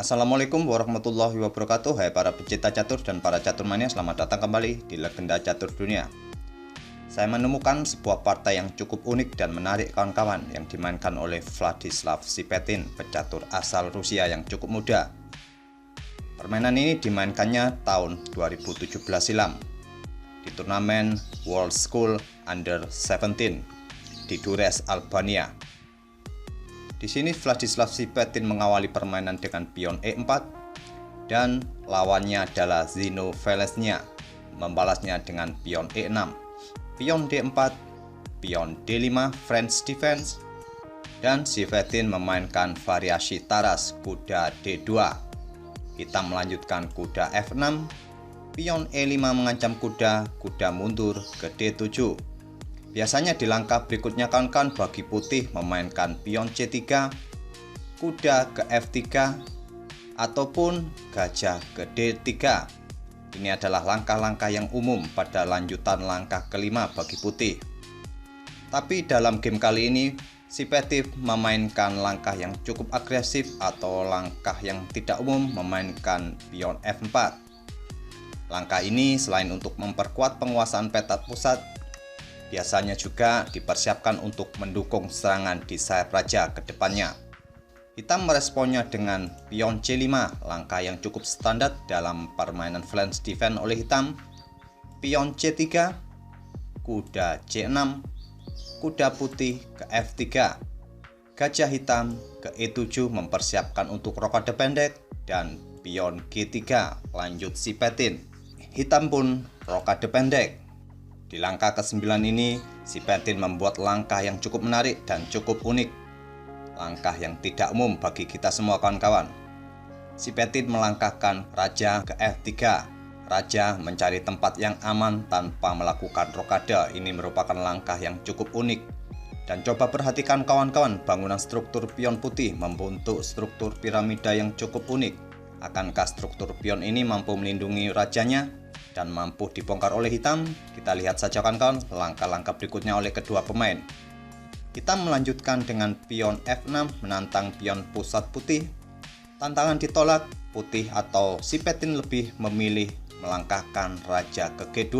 Assalamualaikum warahmatullahi wabarakatuh. Hai para pecinta catur dan para caturmania, selamat datang kembali di Legenda Catur Dunia. Saya menemukan sebuah partai yang cukup unik dan menarik kawan-kawan, yang dimainkan oleh Vladislav Sipetin, pecatur asal Rusia yang cukup muda. Permainan ini dimainkannya tahun 2017 silam di turnamen World School Under 17 di Durrës, Albania. Di sini Vladislav Sipetin mengawali permainan dengan pion E4 dan lawannya adalah Zino Velezhnya membalasnya dengan pion E6, pion D4, pion D5 French defense, dan Sipetin memainkan variasi taras kuda D2. Hitam melanjutkan kuda F6, pion E5 mengancam kuda mundur ke D7. Biasanya di langkah berikutnya kawan-kawan bagi putih memainkan pion C3, kuda ke F3, ataupun gajah ke D3. Ini adalah langkah-langkah yang umum pada lanjutan langkah kelima bagi putih. Tapi dalam game kali ini, Sipetin memainkan langkah yang cukup agresif atau langkah yang tidak umum, memainkan pion F4. Langkah ini selain untuk memperkuat penguasaan peta pusat, biasanya juga dipersiapkan untuk mendukung serangan di sayap raja ke depannya. Hitam meresponnya dengan pion C5, langkah yang cukup standar dalam permainan flank defense oleh hitam. Pion C3, kuda C6, kuda putih ke F3, gajah hitam ke E7 mempersiapkan untuk rokade pendek, dan pion G3 lanjut Sipetin. Hitam pun rokade pendek. Di langkah ke-9 ini, Sipetin membuat langkah yang cukup menarik dan cukup unik. Langkah yang tidak umum bagi kita semua kawan-kawan. Sipetin melangkahkan raja ke F3. Raja mencari tempat yang aman tanpa melakukan rokade. Ini merupakan langkah yang cukup unik. Dan coba perhatikan kawan-kawan, bangunan struktur pion putih membentuk struktur piramida yang cukup unik. Akankah struktur pion ini mampu melindungi rajanya dan mampu dibongkar oleh hitam? Kita lihat saja kawan-kawan langkah-langkah berikutnya oleh kedua pemain. Hitam melanjutkan dengan pion F6 menantang pion pusat putih. Tantangan ditolak, putih atau Sipetin lebih memilih melangkahkan raja ke G2,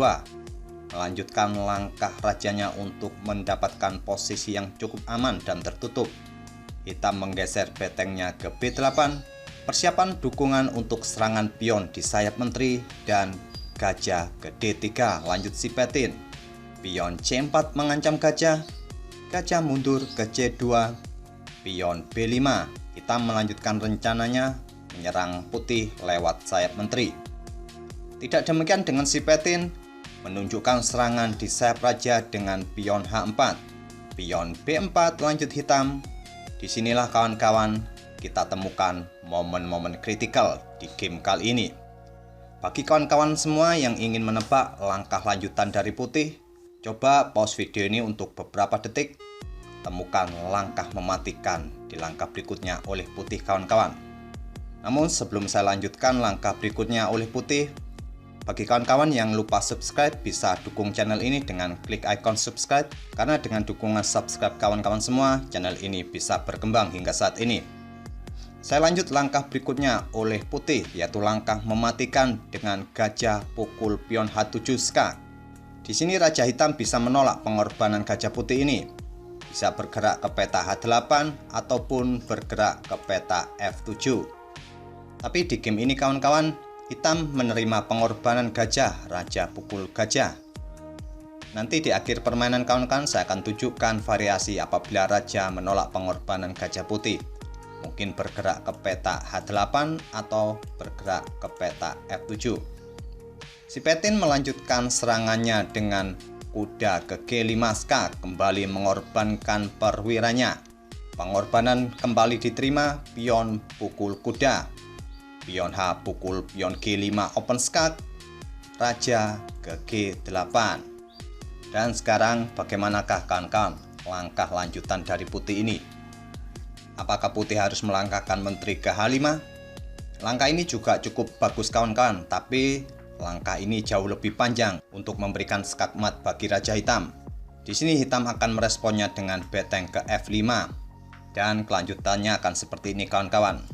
melanjutkan langkah rajanya untuk mendapatkan posisi yang cukup aman dan tertutup. Hitam menggeser betengnya ke B8, persiapan dukungan untuk serangan pion di sayap menteri, dan gajah ke D3 lanjut Sipetin. Pion C4 mengancam gajah, gajah mundur ke C2, pion B5. Hitam melanjutkan rencananya menyerang putih lewat sayap menteri. Tidak demikian dengan Sipetin, menunjukkan serangan di sayap raja dengan pion H4, pion B4 lanjut hitam. Disinilah kawan-kawan kita temukan momen-momen kritikal di game kali ini. Bagi kawan-kawan semua yang ingin menebak langkah lanjutan dari putih, coba pause video ini untuk beberapa detik. Temukan langkah mematikan di langkah berikutnya oleh putih kawan-kawan. Namun sebelum saya lanjutkan langkah berikutnya oleh putih, bagi kawan-kawan yang lupa subscribe, bisa dukung channel ini dengan klik icon subscribe. Karena dengan dukungan subscribe kawan-kawan semua, channel ini bisa berkembang hingga saat ini. Saya lanjut langkah berikutnya oleh putih, yaitu langkah mematikan dengan gajah pukul pion H7 skak. Di sini raja hitam bisa menolak pengorbanan gajah putih ini. Bisa bergerak ke peta H8 ataupun bergerak ke peta F7. Tapi di game ini kawan-kawan, hitam menerima pengorbanan gajah, raja pukul gajah. Nanti di akhir permainan kawan-kawan saya akan tunjukkan variasi apabila raja menolak pengorbanan gajah putih. Mungkin bergerak ke peta H8 atau bergerak ke peta F7. Sipetin melanjutkan serangannya dengan kuda ke G5 skak, kembali mengorbankan perwiranya. Pengorbanan kembali diterima, pion pukul kuda, pion H pukul pion G5 open skak, raja ke G8. Dan sekarang bagaimanakah kawan-kawan langkah lanjutan dari putih ini? Apakah putih harus melangkahkan menteri ke H5? Langkah ini juga cukup bagus kawan-kawan, tapi langkah ini jauh lebih panjang untuk memberikan skakmat bagi raja hitam. Di sini hitam akan meresponnya dengan beteng ke F5. Dan kelanjutannya akan seperti ini kawan-kawan.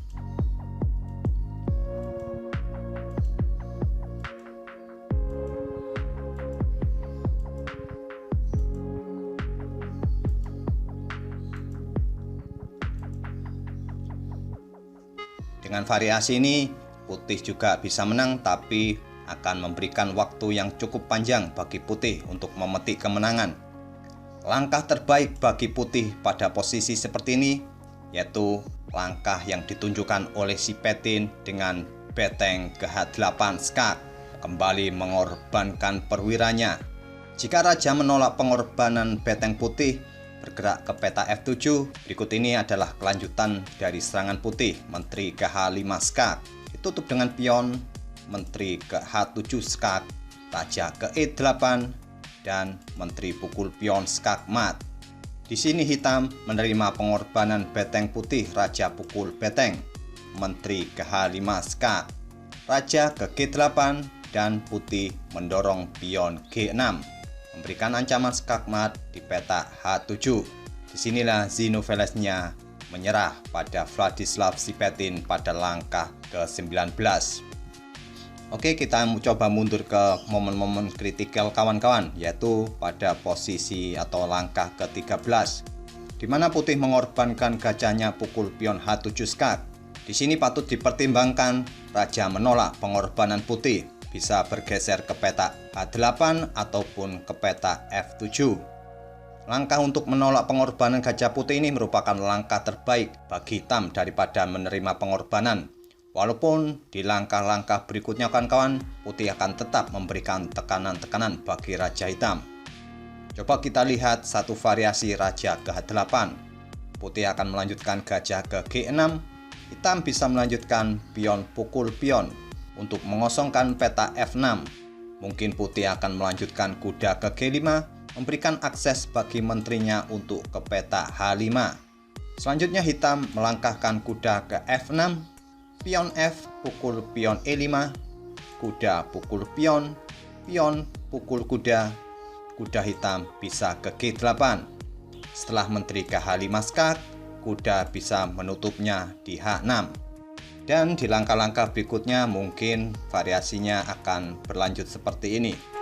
Dengan variasi ini, putih juga bisa menang, tapi akan memberikan waktu yang cukup panjang bagi putih untuk memetik kemenangan. Langkah terbaik bagi putih pada posisi seperti ini yaitu langkah yang ditunjukkan oleh si petin dengan beteng ke H8 skak, kembali mengorbankan perwiranya. Jika raja menolak pengorbanan beteng putih, bergerak ke peta F7. Berikut ini adalah kelanjutan dari serangan putih. Menteri ke H5 skak, ditutup dengan pion, menteri ke H7 skak, raja ke E8, dan menteri pukul pion skak mat. Di sini hitam menerima pengorbanan beteng putih, raja pukul beteng, menteri ke H5 skak, raja ke G8, dan putih mendorong pion G6, memberikan ancaman skak mat di peta H7. Disinilah Xenophilesnya menyerah pada Vladislav si petin pada langkah ke-19. Oke, kita coba mundur ke momen-momen kritikal kawan-kawan, yaitu pada posisi atau langkah ke-13, di mana putih mengorbankan gajahnya pukul pion H7 skak. Di sini patut dipertimbangkan raja menolak pengorbanan putih, bisa bergeser ke peta H8 ataupun ke peta F7. Langkah untuk menolak pengorbanan gajah putih ini merupakan langkah terbaik bagi hitam daripada menerima pengorbanan. Walaupun di langkah-langkah berikutnya kawan-kawan, putih akan tetap memberikan tekanan-tekanan bagi raja hitam. Coba kita lihat satu variasi raja ke H8. Putih akan melanjutkan gajah ke G6, hitam bisa melanjutkan pion pukul pion untuk mengosongkan peta F6. Mungkin putih akan melanjutkan kuda ke G5, memberikan akses bagi menterinya untuk ke peta H5. Selanjutnya hitam melangkahkan kuda ke F6, pion F pukul pion E5, kuda pukul pion, pion pukul kuda, kuda hitam bisa ke G8. Setelah menteri ke H5 skak, kuda bisa menutupnya di H6. Dan di langkah-langkah berikutnya mungkin variasinya akan berlanjut seperti ini.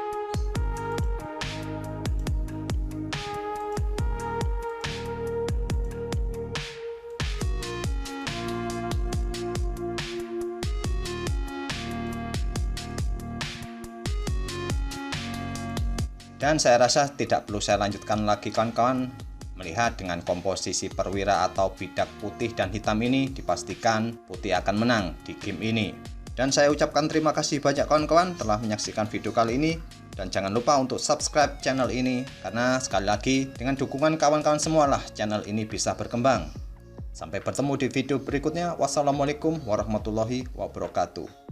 Dan saya rasa tidak perlu saya lanjutkan lagi kawan-kawan. Melihat dengan komposisi perwira atau bidak putih dan hitam ini, dipastikan putih akan menang di game ini. Dan saya ucapkan terima kasih banyak kawan-kawan telah menyaksikan video kali ini. Dan jangan lupa untuk subscribe channel ini, karena sekali lagi dengan dukungan kawan-kawan semualah channel ini bisa berkembang. Sampai bertemu di video berikutnya. Wassalamualaikum warahmatullahi wabarakatuh.